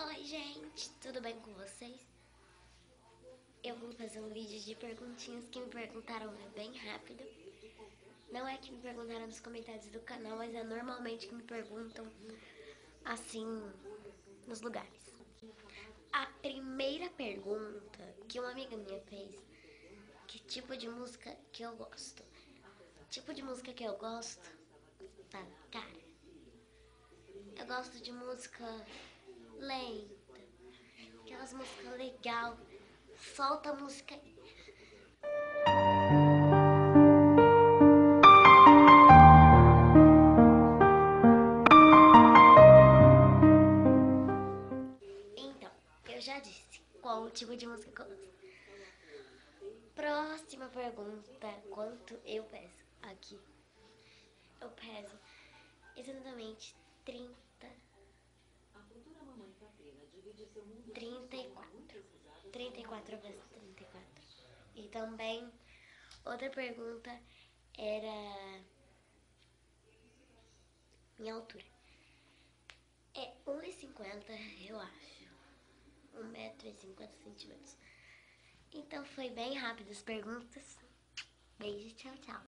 Oi gente, tudo bem com vocês? Eu vou fazer um vídeo de perguntinhas que me perguntaram bem rápido. Não é que me perguntaram nos comentários do canal, mas é normalmente que me perguntam assim nos lugares. A primeira pergunta que uma amiga minha fez: que tipo de música que eu gosto? Tipo de música que eu gosto? Tá, cara, eu gosto de música lenta, aquelas músicas legal. Solta a música aí. Então, eu já disse qual o tipo de música que eu gosto. Próxima pergunta: quanto eu peso? Aqui eu peso exatamente 34. 34 eu peso 34. E também outra pergunta era minha altura. É 1,50, eu acho. 1,50 m. Então foi bem rápido as perguntas. Beijo, tchau, tchau.